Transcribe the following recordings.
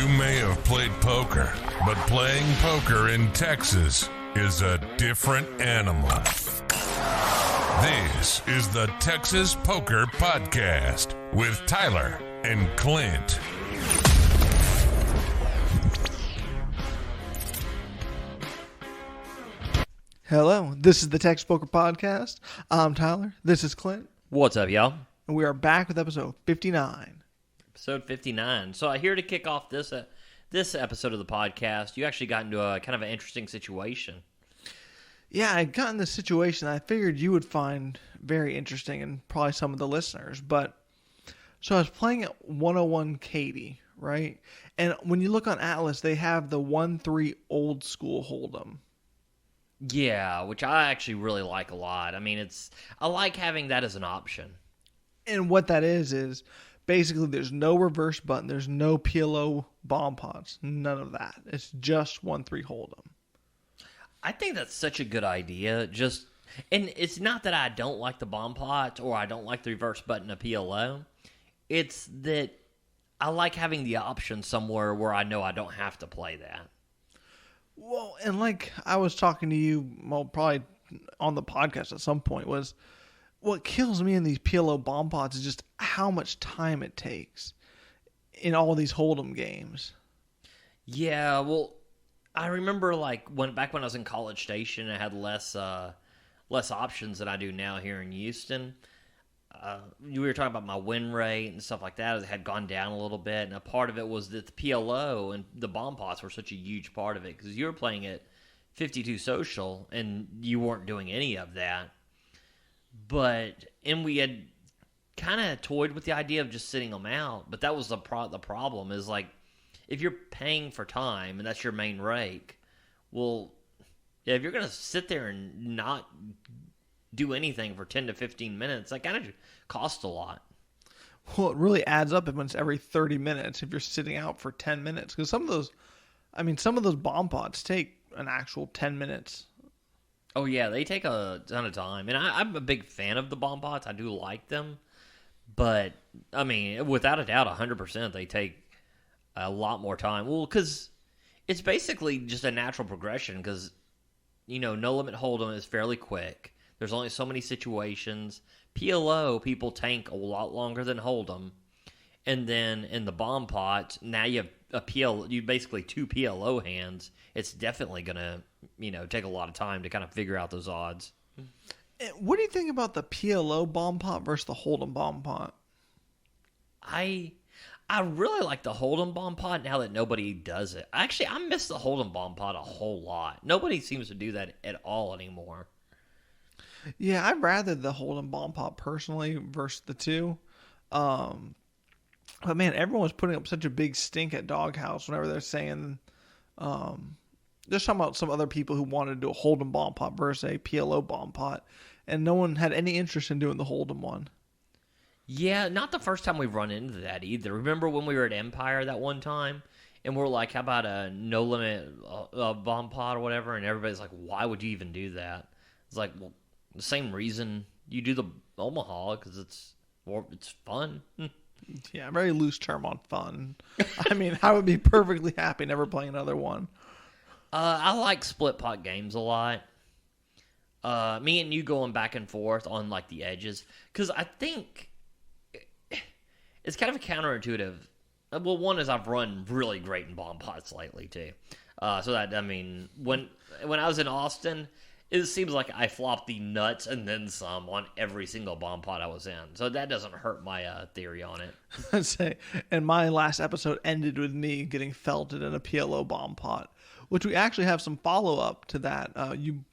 You may have played poker, but playing poker in Texas is a different animal. This is the Texas Poker Podcast with Tyler and Clint. Hello, this is the Texas Poker Podcast. I'm Tyler. This is Clint. What's up, y'all? And we are back with episode 59. Episode 59. So here to kick off this episode of the podcast, you actually got into a kind of an interesting situation. Yeah, I got in this situation I figured you would find very interesting and probably some of the listeners. So I was playing at 101 Katy, right? And when you look on Atlas, they have the 1-3 old school Hold'em. Yeah, which I actually really like a lot. I mean, I like having that as an option. And what that is basically there's no reverse button, there's no PLO bomb pots, none of that. It's just 1-3 Hold'em. I think that's such a good idea. And it's not that I don't like the bomb pot or I don't like the reverse button of PLO. It's that I like having the option somewhere where I know I don't have to play that. Well, and like I was talking to you, well, probably on the podcast at some point, was what kills me in these PLO bomb pots is just how much time it takes in all these Hold'em games. Yeah, well, I remember back when I was in College Station, I had less options than I do now here in Houston. We were talking about my win rate and stuff like that. It had gone down a little bit, and a part of it was that the PLO and the bomb pots were such a huge part of it because you were playing at 52 social and you weren't doing any of that. And we had kind of toyed with the idea of just sitting them out, but that was the problem is like if you're paying for time and that's your main rake, well, yeah, if you're going to sit there and not do anything for 10 to 15 minutes, that kind of costs a lot. Well, it really adds up when it's every 30 minutes if you're sitting out for 10 minutes. Because some of those bomb pots take an actual 10 minutes. Oh, yeah, they take a ton of time. And I'm a big fan of the bomb pots. I do like them. But, I mean, without a doubt, 100%, they take a lot more time. Well, because it's basically just a natural progression because, No Limit Hold'em is fairly quick. There's only so many situations. PLO, people tank a lot longer than Hold'em. And then in the bomb pot, now you have you basically two PLO hands. It's definitely going to, take a lot of time to kind of figure out those odds. What do you think about the PLO bomb pot versus the Hold'em bomb pot? I really like the Hold'em bomb pot now that nobody does it. Actually, I miss the Hold'em bomb pot a whole lot. Nobody seems to do that at all anymore. Yeah, I'd rather the Hold'em bomb pot personally versus the two. But man, everyone was putting up such a big stink at Doghouse whenever they're saying, just talking about some other people who wanted to do a Hold'em bomb pot versus a PLO bomb pot, and no one had any interest in doing the Hold'em one. Yeah, not the first time we've run into that either. Remember when we were at Empire that one time, and we're like, how about a no limit bomb pot or whatever, and everybody's like, why would you even do that? It's like, well, the same reason you do the Omaha, because it's fun. Yeah, a very loose term on fun. I mean, I would be perfectly happy never playing another one. I like split pot games a lot. Me and you going back and forth on like the edges, because I think it's kind of a counterintuitive. Well, one is I've run really great in bomb pots lately too. So that, I mean, when I was in Austin, it seems like I flopped the nuts and then some on every single bomb pot I was in. So that doesn't hurt my theory on it. I'd say, and my last episode ended with me getting felted in a PLO bomb pot, which we actually have some follow-up to that. You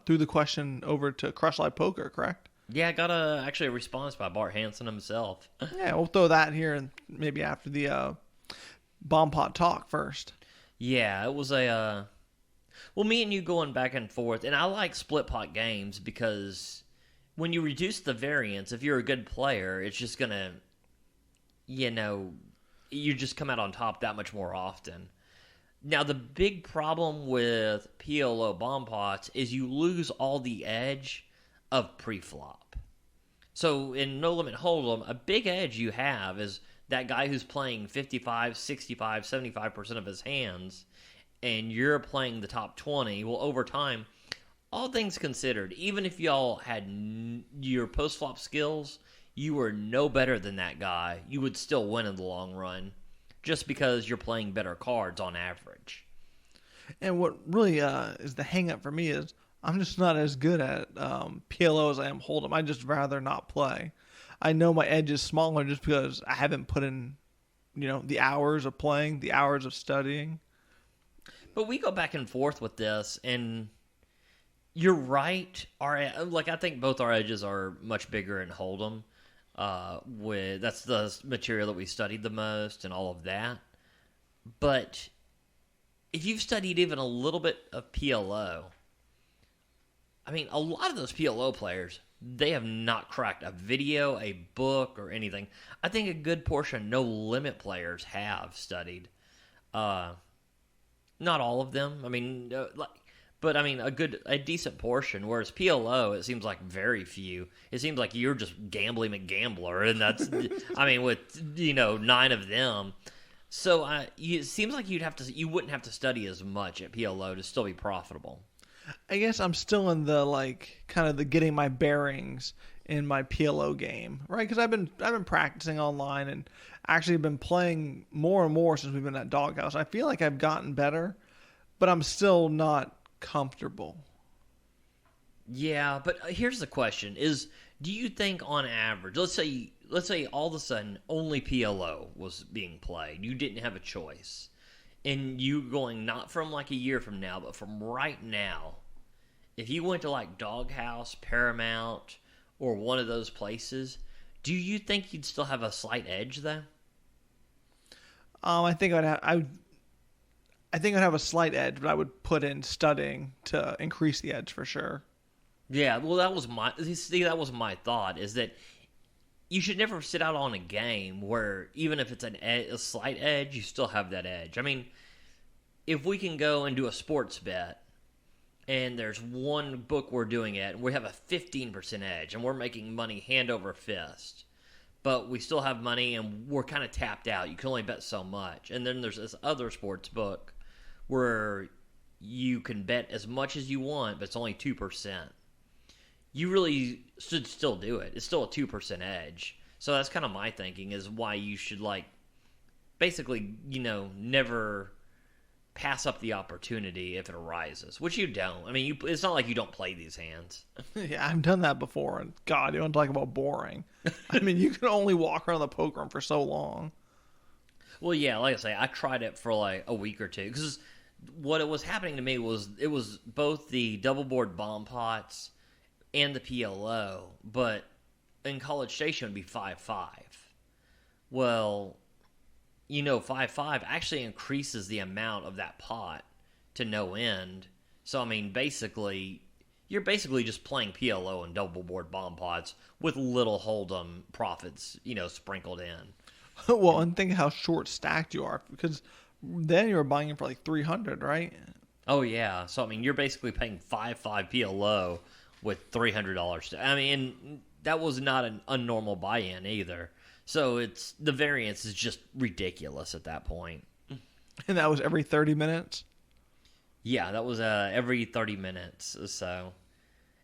threw the question over to Crush Live Poker, correct? Yeah, I got actually a response by Bart Hansen himself. Yeah, we'll throw that here and maybe after the bomb pot talk first. Yeah, it was well, me and you going back and forth, and I like split pot games because when you reduce the variance, if you're a good player, it's just going to, you just come out on top that much more often. Now, the big problem with PLO bomb pots is you lose all the edge of pre-flop. So in No Limit Hold'em, a big edge you have is that guy who's playing 55, 65, 75% of his hands, and you're playing the top 20, well, over time, all things considered, even if y'all had your post-flop skills, you were no better than that guy. You would still win in the long run just because you're playing better cards on average. And what really is the hang-up for me is I'm just not as good at PLO as I am Hold'em. I'd just rather not play. I know my edge is smaller just because I haven't put in, the hours of playing, the hours of studying. But we go back and forth with this, and you're right. I think both our edges are much bigger in Hold'em. That's the material that we studied the most and all of that. But if you've studied even a little bit of PLO, I mean, a lot of those PLO players, they have not cracked a video, a book, or anything. I think a good portion of no-limit players have studied. Not all of them. I mean, but I mean, a decent portion. Whereas PLO, it seems like very few. It seems like you're just gambling McGambler, and that's, I mean, with 9 of them. So it seems like you wouldn't have to study as much at PLO to still be profitable. I guess I'm still in the kind of the getting my bearings in my PLO game, right? Because I've been practicing online and actually been playing more and more since we've been at Doghouse. I feel like I've gotten better, but I'm still not comfortable. Yeah, but here's the question: do you think on average, let's say all of a sudden only PLO was being played, you didn't have a choice, and you going not from like a year from now, but from right now, if you went to like Doghouse, Paramount, or one of those places, do you think you'd still have a slight edge then? I think I'd have a slight edge, but I would put in studying to increase the edge for sure. Yeah, well, that was my thought, is that you should never sit out on a game where even if it's a slight edge, you still have that edge. I mean, if we can go and do a sports bet, and there's one book we're doing it, and we have a 15% edge, and we're making money hand over fist, but we still have money, and we're kind of tapped out. You can only bet so much. And then there's this other sports book where you can bet as much as you want, but it's only 2%. You really should still do it. It's still a 2% edge. So that's kind of my thinking, is why you should, basically, never pass up the opportunity if it arises, which you don't. I mean, it's not like you don't play these hands. Yeah, I've done that before, and God, you want to talk about boring. I mean, you can only walk around the poker room for so long. Well, yeah, like I say, I tried it for like a week or two, because what was happening to me was it was both the double board bomb pots and the PLO, but in College Station it would be 5-5. Well, 5-5 actually increases the amount of that pot to no end. So, I mean, you're basically just playing PLO and double board bomb pots with little Hold'em profits, sprinkled in. Well, and think how short stacked you are, because then you were buying it for like 300, right? Oh, yeah. So, I mean, you're basically paying 5-5 PLO with $300. I mean, that was not an unnormal buy-in either. So the variance is just ridiculous at that point. And that was every 30 minutes? Yeah, that was every 30 minutes. So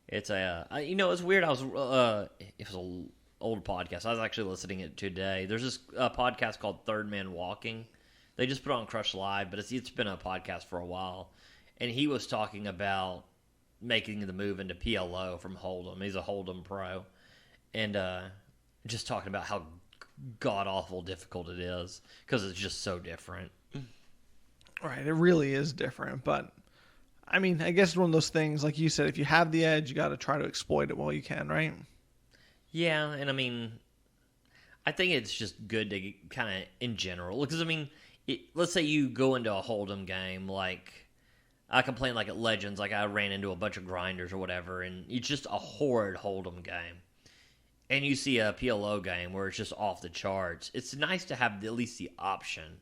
it's it's weird. It was an old podcast. I was actually listening to it today. There's this podcast called Third Man Walking. They just put it on Crush Live, but it's been a podcast for a while. And he was talking about making the move into PLO from Hold'em. He's a Hold'em pro. And just talking about how god-awful difficult it is, because it's just so different. Right, it really is different. But, I mean, I guess it's one of those things, like you said, if you have the edge, you got to try to exploit it while you can, right? Yeah, and I mean, I think it's just good to kind of, in general, because, I mean, let's say you go into a Hold'em game, like, I complain like at Legends, like I ran into a bunch of grinders or whatever, and it's just a horrid Hold'em game. And you see a PLO game where it's just off the charts. It's nice to have at least the option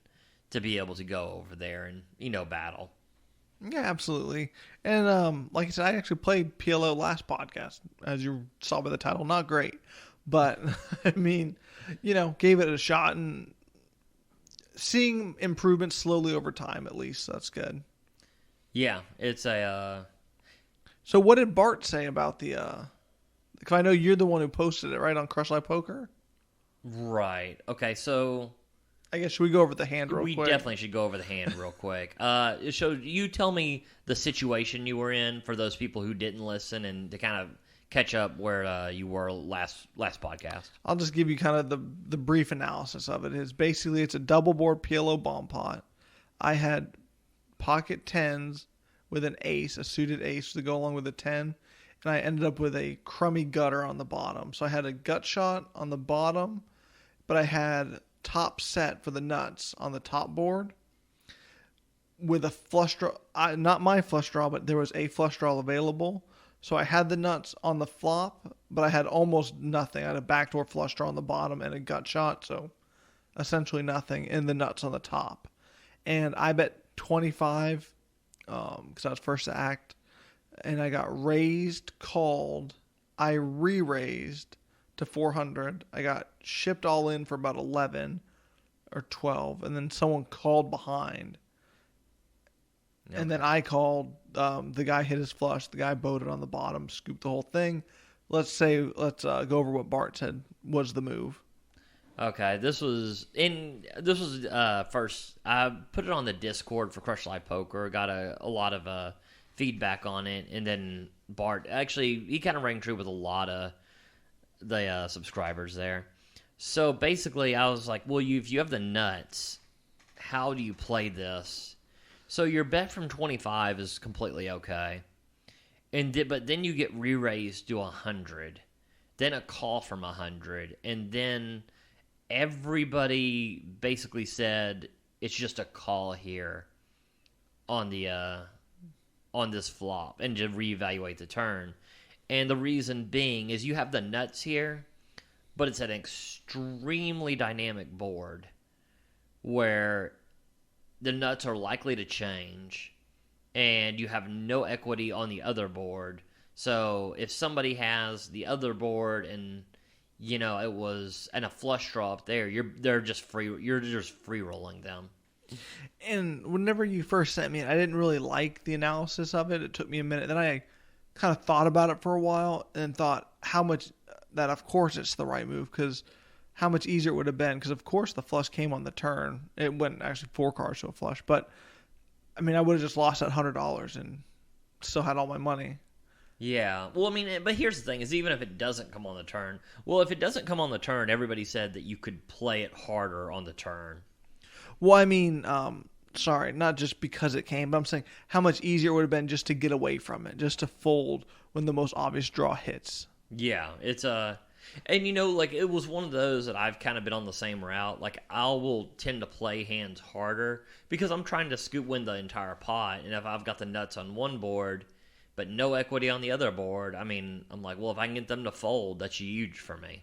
to be able to go over there and, battle. Yeah, absolutely. And like I said, I actually played PLO last podcast, as you saw by the title. Not great. But, I mean, gave it a shot. And seeing improvements slowly over time, at least. So that's good. Yeah, it's a. So what did Bart say about the? Because I know you're the one who posted it, right, on Crush Live Poker. Right. Okay. So I guess should we go over the hand real we quick? definitely should go over the hand real quick. So you tell me the situation you were in for those people who didn't listen, and to kind of catch up where you were last podcast. I'll just give you kind of the brief analysis of it. Is basically it's a double board PLO bomb pot. I had pocket tens with an ace, a suited ace to go along with a 10, and I ended up with a crummy gutter on the bottom. So I had a gut shot on the bottom, but I had top set for the nuts on the top board with a flush draw. Not my flush draw, but there was a flush draw available. So I had the nuts on the flop, but I had almost nothing. I had a backdoor flush draw on the bottom and a gut shot, so essentially nothing, and the nuts on the top. And I bet 25 because I was first to act, and I got raised, called. I re-raised to 400. I got shipped all in for about 11 or 12, and then someone called behind. Okay. And then I called. The guy hit his flush. The guy boated on the bottom, scooped the whole thing. Let's go over what Bart said was the move. Okay, this was first. I put it on the Discord for Crush Live Poker. Got a lot of feedback on it, and then Bart actually he kind of rang true with a lot of the subscribers there. So basically, I was like, well, if you have the nuts, how do you play this? So your bet from 25 is completely okay, but then you get re-raised to 100, then a call from 100, and then everybody basically said it's just a call here on the on this flop and to reevaluate the turn. And the reason being is you have the nuts here, but it's an extremely dynamic board where the nuts are likely to change and you have no equity on the other board. So if somebody has the other board and it was a flush draw up there, you're just free rolling them. And whenever you first sent me it, I didn't really like the analysis of it. It took me a minute. Then I kind of thought about it for a while and thought how much that of course it's the right move, because how much easier it would have been, because of course the flush came on the turn. It went actually 4 cards to a flush, but I mean I would have just lost that $100 and still had all my money. Yeah, well, I mean, but here's the thing: is even if it doesn't come on the turn, if it doesn't come on the turn, everybody said that you could play it harder on the turn. Well, I mean, sorry, not just because it came, but I'm saying how much easier it would have been just to get away from it, just to fold when the most obvious draw hits. Yeah, it's and it was one of those that I've kind of been on the same route. Like I will tend to play hands harder because I'm trying to scoop win the entire pot, and if I've got the nuts on one board but no equity on the other board, I mean, I'm like, well, if I can get them to fold, that's huge for me.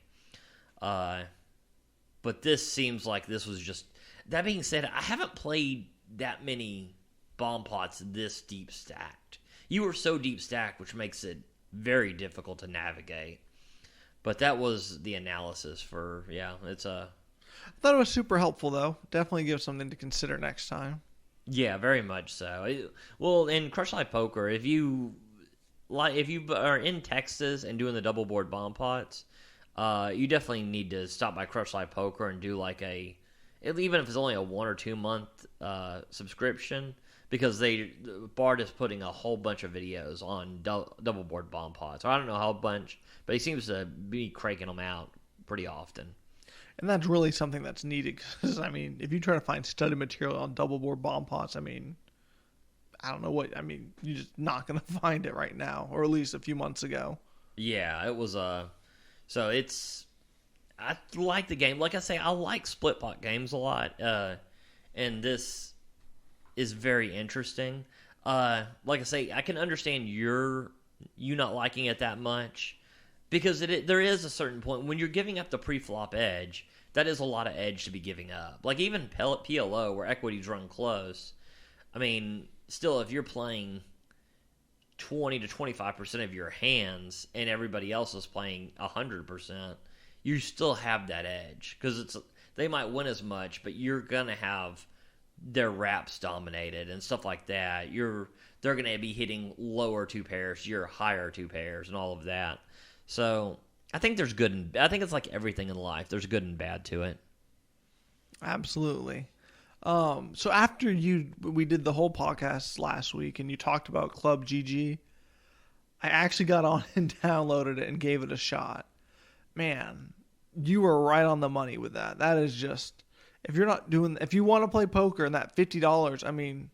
But this seems like this was just... That being said, I haven't played that many bomb pots this deep stacked. You were so deep stacked, which makes it very difficult to navigate. But that was the analysis for, it's a... I thought it was super helpful, though. Definitely give something to consider next time. Yeah, very much so. Well, in Crush Live Poker, if you are in Texas and doing the double board bomb pots, you definitely need to stop by Crush Live Poker and do even if it's only a 1 or 2 month subscription, because Bart is putting a whole bunch of videos on double board bomb pots. Or I don't know how bunch, but he seems to be cranking them out pretty often. And that's really something that's needed, because, I mean, if you try to find study material on double board bomb pots, I mean, you're just not going to find it right now, or at least a few months ago. Yeah, it was, so I like the game. Like I say, I like split pot games a lot, and this is very interesting. Like I say, I can understand you not liking it that much, because there is a certain point when you're giving up the pre-flop edge, that is a lot of edge to be giving up. Like even PLO, where equities run close, I mean, still, if you're playing 20 to 25% of your hands and everybody else is playing 100%, you still have that edge, because they might win as much, but you're gonna have their wraps dominated and stuff like that. They're gonna be hitting lower two pairs, your higher two pairs, and all of that. So I think there's good and I think it's like everything in life. There's good and bad to it. Absolutely. So after we did the whole podcast last week and you talked about Club GG, I actually got on and downloaded it and gave it a shot. Man, you were right on the money with that. That is just, if you want to play poker and that $50, I mean,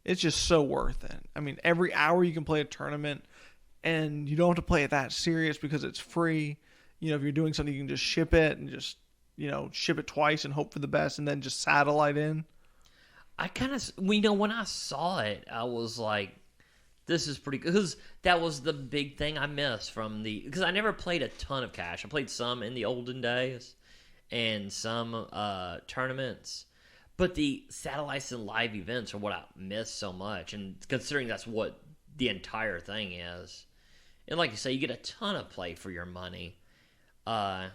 it's just so worth it. I mean, every hour you can play a tournament and you don't have to play it that serious because it's free. You know, if you're doing something, you can just ship it and just, ship it twice and hope for the best and then just satellite in. I kind of, when I saw it, I was like, this is pretty good. Because that was the big thing I missed because I never played a ton of cash. I played some in the olden days and some tournaments. But the satellites and live events are what I miss so much. And considering that's what the entire thing is. And like you say, you get a ton of play for your money. I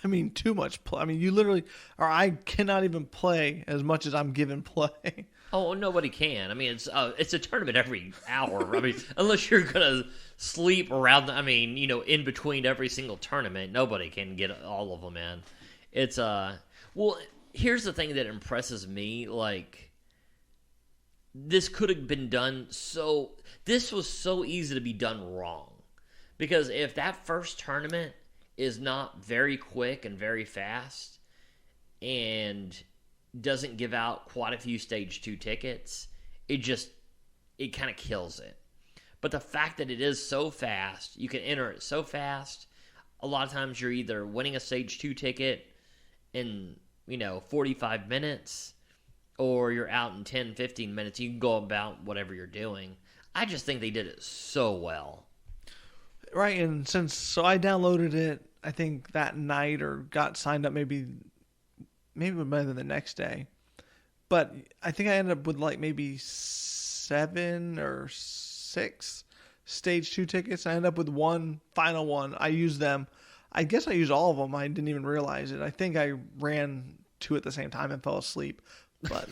mean, too much play. I mean, you literally, or I cannot even play as much as I'm given play. Oh, nobody can. I mean, it's a tournament every hour. I mean, unless you're gonna sleep around. In between every single tournament, nobody can get all of them in. It's well, here's the thing that impresses me. Like, this could have been done this was so easy to be done wrong. Because if that first tournament is not very quick and very fast and doesn't give out quite a few stage 2 tickets, it kind of kills it. But the fact that it is so fast, you can enter it so fast, a lot of times you're either winning a stage 2 ticket in 45 minutes or you're out in 10, 15 minutes. You can go about whatever you're doing. I just think they did it so well. Right, and so I downloaded it, I think that night or got signed up maybe better than the next day. But I think I ended up with like maybe 7 or 6 stage 2 tickets. I ended up with one final one. I used them. I guess I used all of them. I didn't even realize it. I think I ran 2 at the same time and fell asleep. But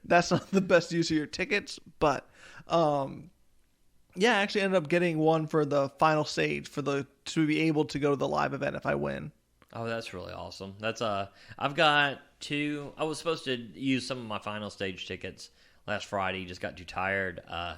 that's not the best use of your tickets. But yeah, I actually ended up getting one for the final stage to be able to go to the live event if I win. Oh, that's really awesome. That's I've got 2. I was supposed to use some of my final stage tickets last Friday. Just got too tired. I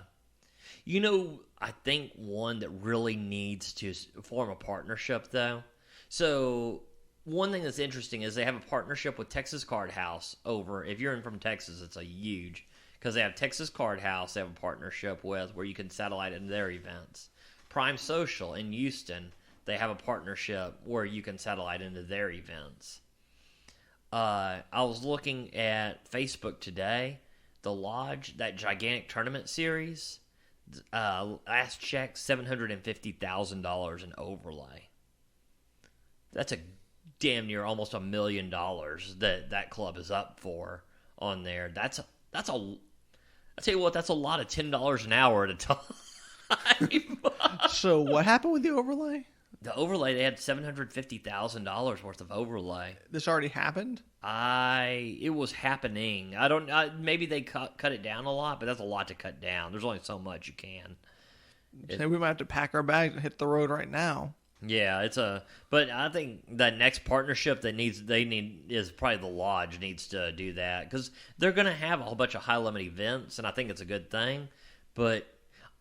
think one that really needs to form a partnership though. So one thing that's interesting is they have a partnership with Texas Card House over. If you're in from Texas, it's a huge. Because they have Texas Card House, they have a partnership with where you can satellite into their events. Prime Social in Houston, they have a partnership where you can satellite into their events. I was looking at Facebook today, the Lodge, that gigantic tournament series, last check, $750,000 in overlay. That's a damn near almost $1 million that club is up for on there. I tell you what, that's a lot of $10 an hour at a time. So what happened with the overlay? The overlay, they had $750,000 worth of overlay. This already happened? It was happening. Maybe they cut it down a lot, but that's a lot to cut down. There's only so much you can. We might have to pack our bags and hit the road right now. Yeah, but I think that next partnership is probably the Lodge needs to do that because they're going to have a whole bunch of high limit events, and I think it's a good thing. But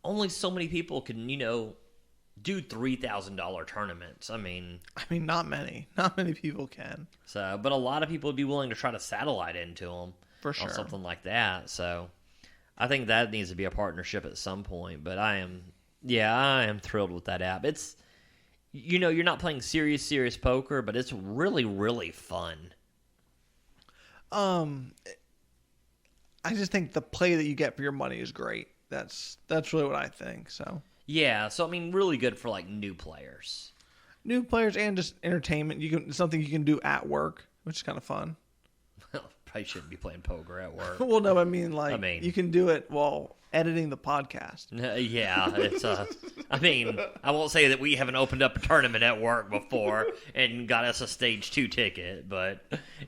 only so many people can, do $3,000 tournaments. I mean, not many people can. So, but a lot of people would be willing to try to satellite into them for sure on something like that. So, I think that needs to be a partnership at some point. But I am thrilled with that app. It's. You're not playing serious poker, but it's really, really fun. I just think the play that you get for your money is great. That's really what I think. So yeah, really good for like new players and just entertainment. Something you can do at work, which is kind of fun. probably shouldn't be playing poker at work. Well, no, I mean, you can do it while editing the podcast. Yeah, it's I mean, I won't say that we haven't opened up a tournament at work before and got us a stage 2 ticket, but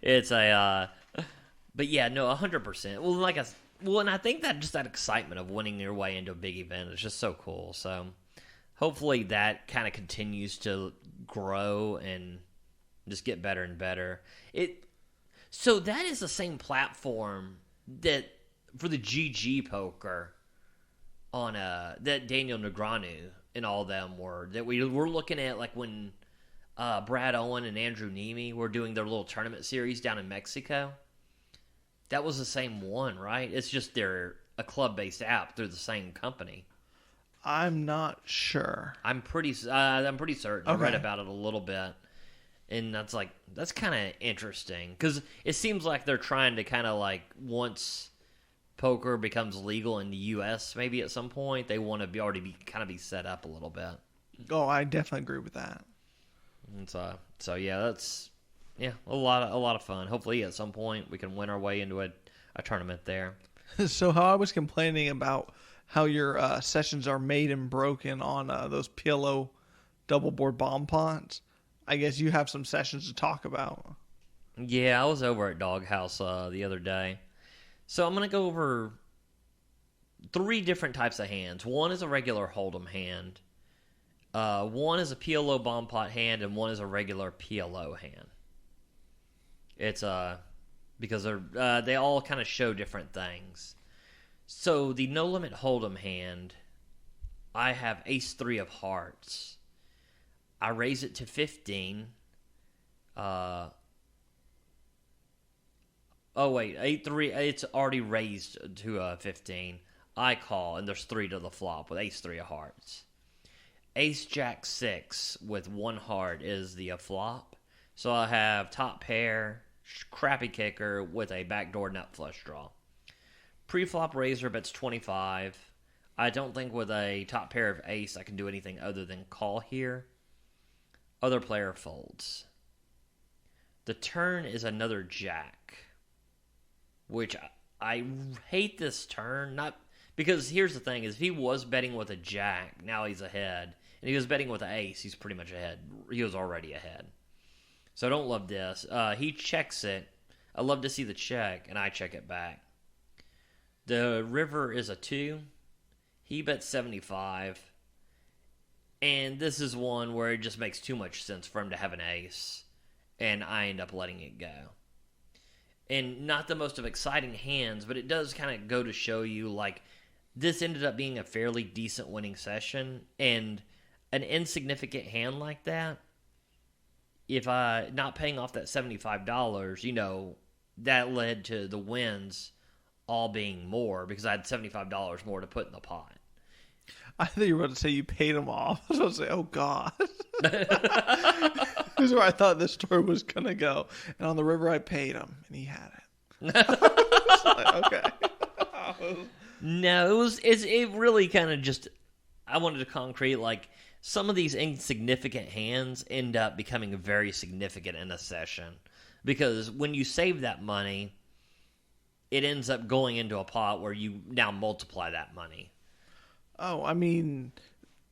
it's but yeah, no, 100%. Well, and I think that just that excitement of winning your way into a big event is just so cool. So hopefully that kind of continues to grow and just get better and better. So that is the same platform that for the GG poker on that Daniel Negreanu and all them were that we were looking at, like when Brad Owen and Andrew Nemi were doing their little tournament series down in Mexico. That was the same one, right? It's just they're a club-based app through the same company. I'm not sure. I'm pretty certain. Okay. I read about it a little bit. And that's kind of interesting because it seems like they're trying to kind of like once poker becomes legal in the U.S. maybe at some point they want to be set up a little bit. Oh, I definitely agree with that. And so yeah, that's a lot of fun. Hopefully at some point we can win our way into a tournament there. So how I was complaining about how your sessions are made and broken on those PLO double board bomb pots. I guess you have some sessions to talk about. Yeah, I was over at Doghouse the other day. So I'm going to go over 3 different types of hands. One is a regular Hold'em hand. One is a PLO bomb pot hand, and one is a regular PLO hand. It's because they all kind of show different things. So the No Limit Hold'em hand, I have Ace-3 of hearts. I raise it to 15. Oh wait, 8-3. It's already raised to 15. I call, and there's 3 to the flop with Ace-3 of hearts. Ace-Jack-6 with 1 heart is the flop. So I have top pair, crappy kicker with a backdoor nut flush draw. Pre-flop raiser bets 25. I don't think with a top pair of ace I can do anything other than call here. Other player folds. The turn is another jack, which I hate this turn. Not because here's the thing: is if he was betting with a jack, now he's ahead, and he was betting with an ace, he's pretty much ahead. He was already ahead. So I don't love this. He checks it. I love to see the check, and I check it back. The river is a 2. He bets 75. And this is one where it just makes too much sense for him to have an ace. And I end up letting it go. And not the most of exciting hands, but it does kind of go to show you, like, this ended up being a fairly decent winning session. And an insignificant hand like that, if I not paying off that $75, that led to the wins all being more because I had $75 more to put in the pot. I thought you were about to say you paid him off. I was going to say, oh, God. This is where I thought this story was going to go. And on the river, I paid him, and he had it. Okay. No, it really kind of just, I wanted to concrete, like, some of these insignificant hands end up becoming very significant in a session. Because when you save that money, it ends up going into a pot where you now multiply that money. Oh, I mean,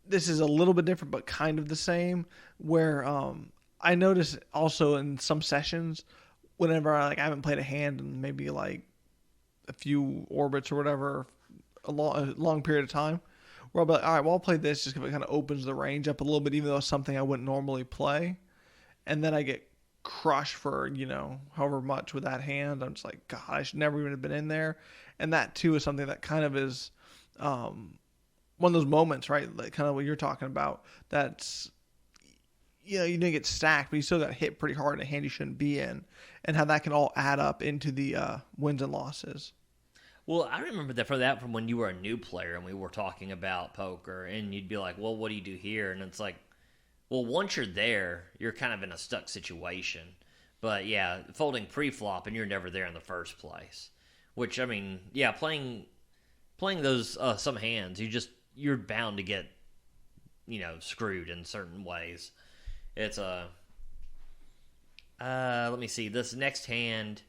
this is a little bit different, but kind of the same. Where I notice also in some sessions, whenever I haven't played a hand in maybe like a few orbits or whatever, a long period of time, where I'll be like, all right, well, I'll play this just because it kind of opens the range up a little bit, even though it's something I wouldn't normally play, and then I get crushed for however much with that hand. I'm just like, God, I should never even have been in there. And that too is something that kind of is one of those moments, right? Like kind of what you're talking about. That's, you didn't get stacked, but you still got hit pretty hard in a hand you shouldn't be in, and how that can all add up into the wins and losses. Well, I remember that from when you were a new player and we were talking about poker, and you'd be like, well, what do you do here? And it's like, well, once you're there, you're kind of in a stuck situation. But yeah, folding pre-flop and you're never there in the first place. Which, I mean, yeah, playing those some hands, you're bound to get, screwed in certain ways. It's let me see. This next hand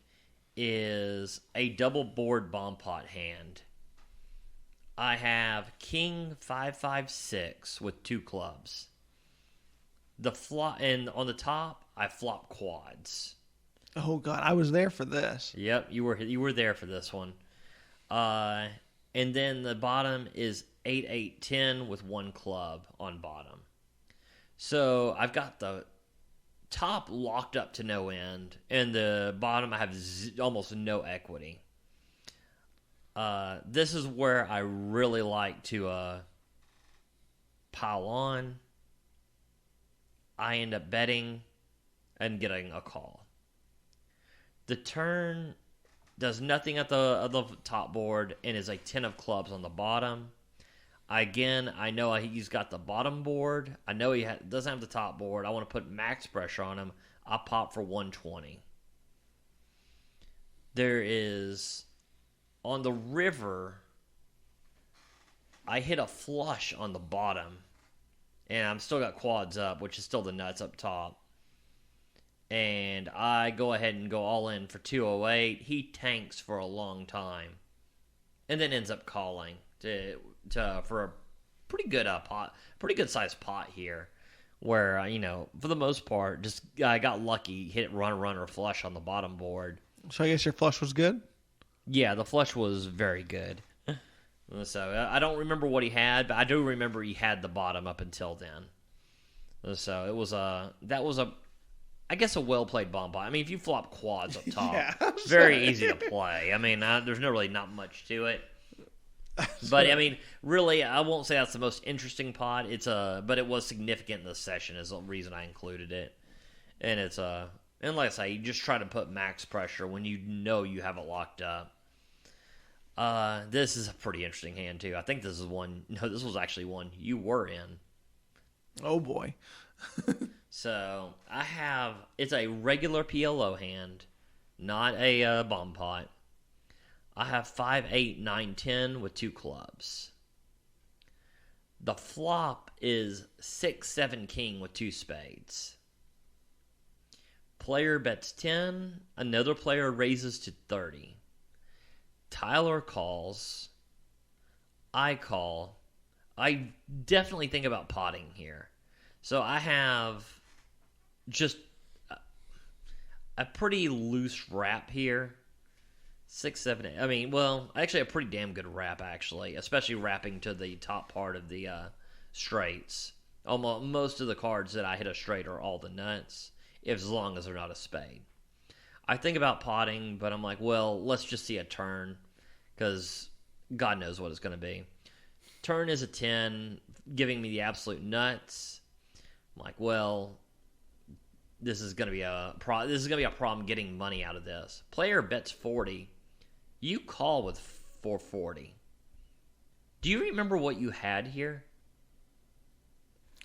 is a double board bomb pot hand. I have King 556 with 2 clubs. And on the top, I flop quads. Oh God, I was there for this. Yep, you were there for this one. And then the bottom is 8, 8, 10 with 1 club on bottom. So I've got the top locked up to no end, and the bottom I have almost no equity. This is where I really like to pile on. I end up betting and getting a call. The turn does nothing at the top board and is a 10 of clubs on the bottom. I know he's got the bottom board. I know he doesn't have the top board. I want to put max pressure on him. I pop for 120. There is, on the river, I hit a flush on the bottom. And I'm still got quads up, which is still the nuts up top. And I go ahead and go all in for 208. He tanks for a long time. And then ends up calling for a pretty good pot, pretty good sized pot here, where for the most part, just I got lucky, hit run or flush on the bottom board. So I guess your flush was good. Yeah, the flush was very good. So I don't remember what he had, but I do remember he had the bottom up until then. So it was I guess a well played bomb pot. I mean, if you flop quads up top, Yeah, it's very easy to play. I mean, there's not much to it. But I mean, really, I won't say that's the most interesting pot. But it was significant in the session is the reason I included it. And and like I say, you just try to put max pressure when you know you have it locked up. This is a pretty interesting hand too. I think this was actually one you were in. Oh boy. So it's a regular PLO hand, not a bomb pot. I have 5, 8, 9, 10 with 2 clubs. The flop is 6, 7, king with 2 spades. Player bets 10. Another player raises to 30. Tyler calls. I call. I definitely think about potting here. So I have just a pretty loose wrap here. 6, 7, 8. I mean, well, actually a pretty damn good wrap, actually. Especially wrapping to the top part of the straights. Almost most of the cards that I hit a straight are all the nuts, as long as they're not a spade. I think about potting, but I'm like, well, let's just see a turn, because God knows what it's going to be. Turn is a 10, giving me the absolute nuts. I'm like, well, this is going to be a problem getting money out of this. Player bets 40. You call with 440. Do you remember what you had here?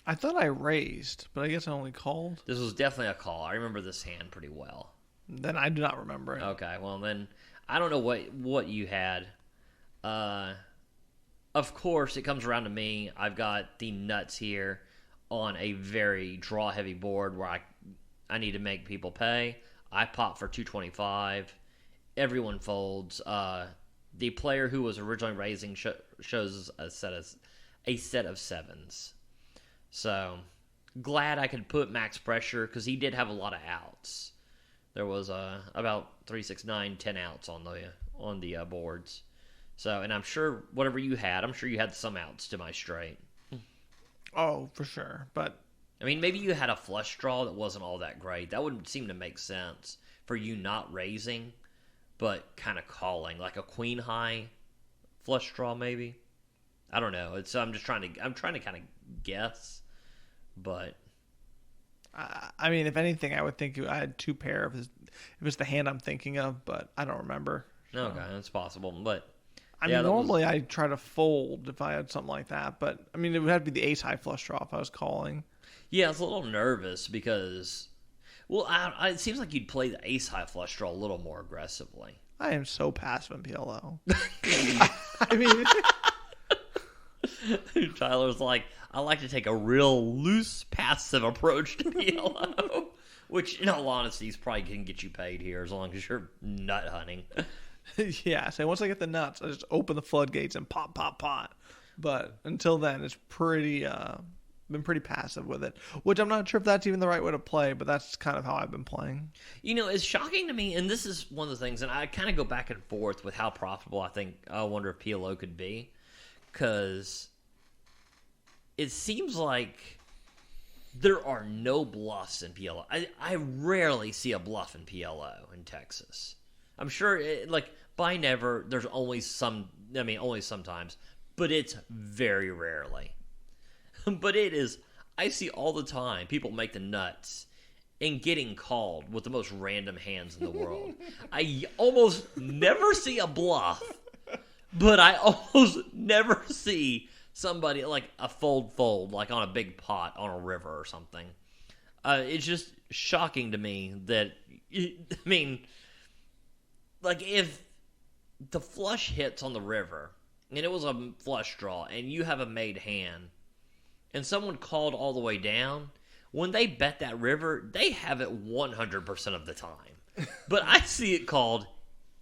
I thought I raised, but I guess I only called. This was definitely a call. I remember this hand pretty well. Then I do not remember it. Okay, well then, I don't know what you had. Of course, it comes around to me. I've got the nuts here on a very draw-heavy board where I need to make people pay. I pop for 225. Everyone folds. The player who was originally raising shows a set of sevens. So, glad I could put max pressure, because he did have a lot of outs. There was about 3, 6, 9, 10 outs on the boards. So, and I'm sure whatever you had, I'm sure you had some outs to my straight. Oh, for sure. But I mean, maybe you had a flush draw that wasn't all that great. That would seem to make sense for you not raising, but kind of calling, like a queen high flush draw, maybe. I don't know. I'm trying to kind of guess, but I mean, if anything, I would think I had 2 pair if it's the hand I'm thinking of, but I don't remember. Okay, that's possible. But I mean, normally I try to fold if I had something like that, but I mean, it would have to be the ace high flush draw if I was calling. Yeah, I was a little nervous because, well, it seems like you'd play the ace high flush draw a little more aggressively. I am so passive in PLO. I mean, Tyler's like, I like to take a real loose, passive approach to PLO. Which, in all honesty, probably can get you paid here as long as you're nut hunting. Yeah, so once I get the nuts, I just open the floodgates and pop, pop, pop. But until then, it's been pretty passive with it. Which I'm not sure if that's even the right way to play, but that's kind of how I've been playing. It's shocking to me, and this is one of the things, and I kind of go back and forth with how profitable I wonder if PLO could be. Because it seems like there are no bluffs in PLO. I rarely see a bluff in PLO in Texas. I'm sure, by never, there's only only sometimes, but it's very rarely. But I see all the time people make the nuts and getting called with the most random hands in the world. I almost never see a bluff, but I almost never see somebody like a fold, like on a big pot on a river or something. It's just shocking to me that, if the flush hits on the river, and it was a flush draw, and you have a made hand, and someone called all the way down, when they bet that river, they have it 100% of the time. But I see it called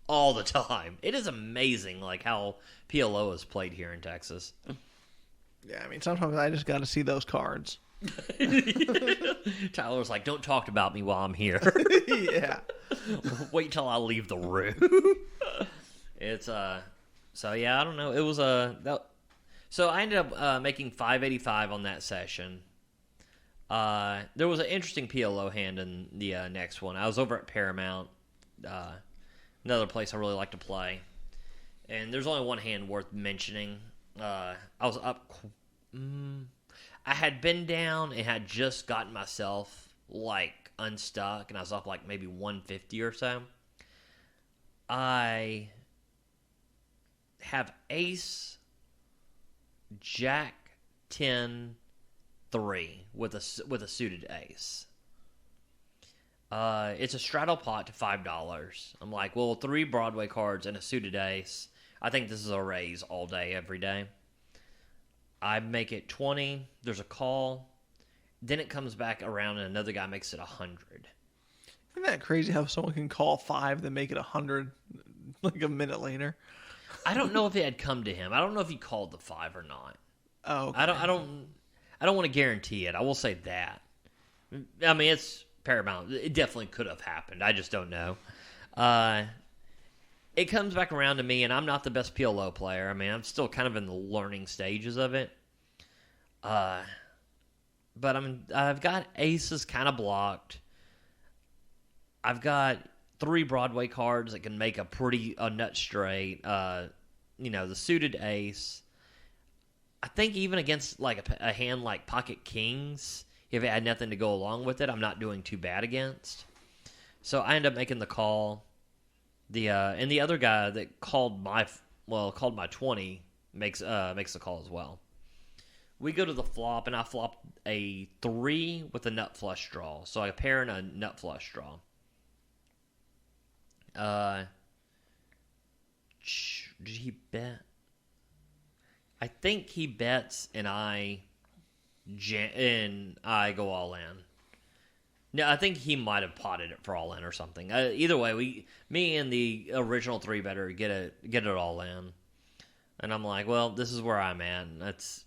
all the time. It is amazing, how PLO is played here in Texas. Yeah, sometimes I just got to see those cards. Tyler's like, don't talk about me while I'm here. Yeah. Wait till I leave the room. It's, so yeah, I don't know. It was, so I ended up making 585 on that session. There was an interesting PLO hand in the next one. I was over at Paramount, another place I really like to play. And there's only one hand worth mentioning. I was up. I had been down and had just gotten myself unstuck, and I was up maybe 150 or so. I have ace, jack, 10, 3 with a suited ace. It's a straddle pot to $5. I'm like, well, 3 Broadway cards and a suited ace. I think this is a raise all day, every day. I make it 20. There's a call. Then it comes back around and another guy makes it 100. Isn't that crazy how someone can call 5 then make it 100 a minute later? I don't know if it had come to him. I don't know if he called the 5 or not. Oh, okay. I don't want to guarantee it. I will say that. It's Paramount. It definitely could have happened. I just don't know. It comes back around to me, and I'm not the best PLO player. I'm still kind of in the learning stages of it. But I've got aces kind of blocked. I've got 3 Broadway cards that can make a nut straight. The suited ace. I think even against a hand like Pocket Kings, if it had nothing to go along with it, I'm not doing too bad against. So I end up making the call. And the other guy that called my 20 makes the call as well. We go to the flop, and I flop a 3 with a nut flush draw. So I pair in a nut flush draw. Did he bet? I think he bets, and I go all in. No, I think he might have potted it for all in or something. Either way, me and the original 3-better get it all in, and I'm like, well, this is where I'm at. That's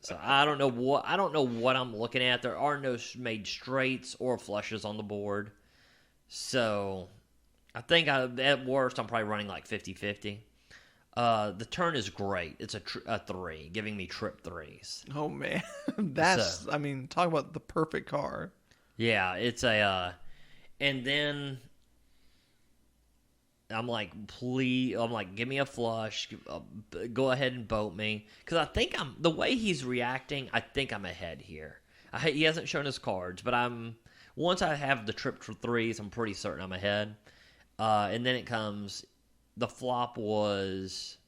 so I don't know what I'm looking at. There are no made straights or flushes on the board, so I think at worst I'm probably running 50-50. The turn is great. It's a 3, giving me trip 3s. Oh man, that's talk about the perfect card. Yeah, it's a, and then I'm like, please, give me a flush, go ahead and boat me, because I think the way he's reacting, I think I'm ahead here. He hasn't shown his cards, but once I have the trip for 3s, I'm pretty certain I'm ahead. And then it comes. The flop was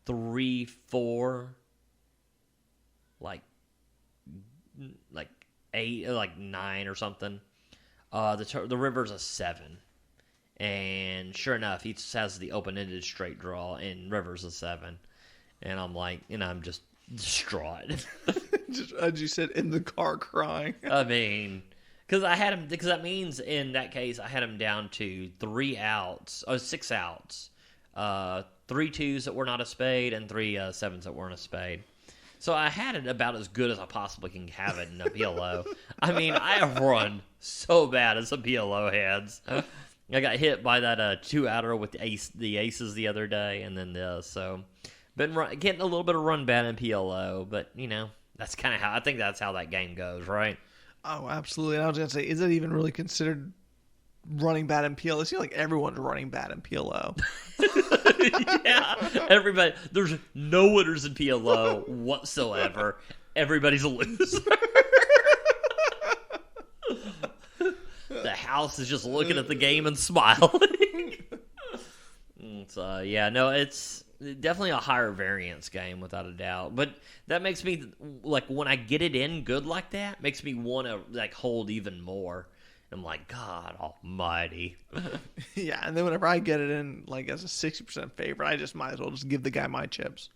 3, 4, 8, 9 or something. The river's a 7, and sure enough, he has the open-ended straight draw, and river's a 7, and I'm like, I'm just distraught. Just, as you said, in the car crying. I mean, because I had him, because that means in that case I had him down to 6 outs, 3 twos that were not a spade, and 3 sevens that weren't a spade. So I had it about as good as I possibly can have it in a PLO. I mean, I have run so bad as a PLO hands. I got hit by that 2-outer with the aces the other day, and then this. So, been getting a little bit of run bad in PLO, but that's kind of how I think that's how that game goes, right? Oh, absolutely. And I was gonna say, is it even really considered running bad in PLO? It seems like everyone's running bad in PLO. Yeah, everybody. There's no winners in PLO whatsoever. Everybody's a loser. The house is just looking at the game and smiling. So yeah, no, it's definitely a higher variance game without a doubt. But that makes me like when I get it in good like that, makes me want to like hold even more. I'm like, God Almighty. Yeah, and then whenever I get it in like as a 60% favorite, I just might as well just give the guy my chips.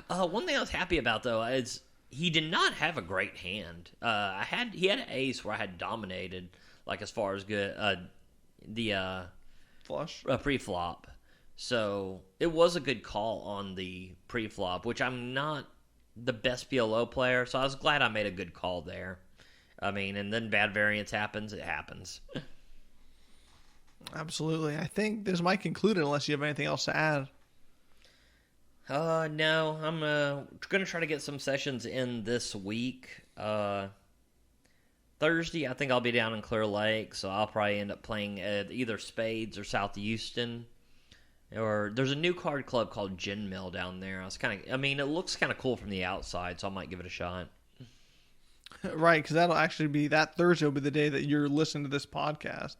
One thing I was happy about though is he did not have a great hand. He had an ace where I had dominated, like as far as good the Flush pre-flop. So it was a good call on the pre-flop, which I'm not the best PLO player, so I was glad I made a good call there. I mean, and then bad variance happens. It happens. Absolutely. I think this might conclude it unless you have anything else to add. No. I'm going to try to get some sessions in this week. Thursday, I think I'll be down in Clear Lake, so I'll probably end up playing at either Spades or South Houston. Or there's a new card club called Gin Mill down there. It looks kind of cool from the outside, so I might give it a shot. Right, because that'll actually be that Thursday will be the day that you're listening to this podcast.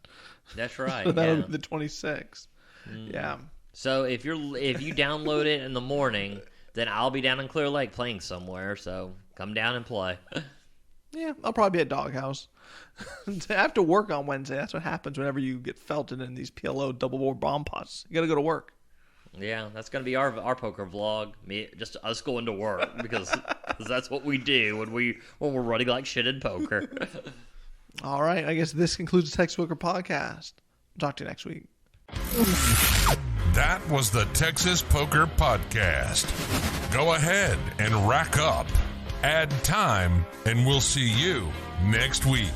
That's right. So that'll yeah. be the 26th. Yeah. So if you download it in the morning, then I'll be down in Clear Lake playing somewhere. So come down and play. Yeah, I'll probably be at Doghouse. I have to work on Wednesday. That's what happens whenever you get felted in these PLO double board bomb pots. You got to go to work. Yeah, that's gonna be our poker vlog. Just us going to work because that's what we do when we're running like shit in poker. All right, I guess this concludes the Texas Poker Podcast. Talk to you next week. That was the Texas Poker Podcast. Go ahead and rack up, add time, and we'll see you next week.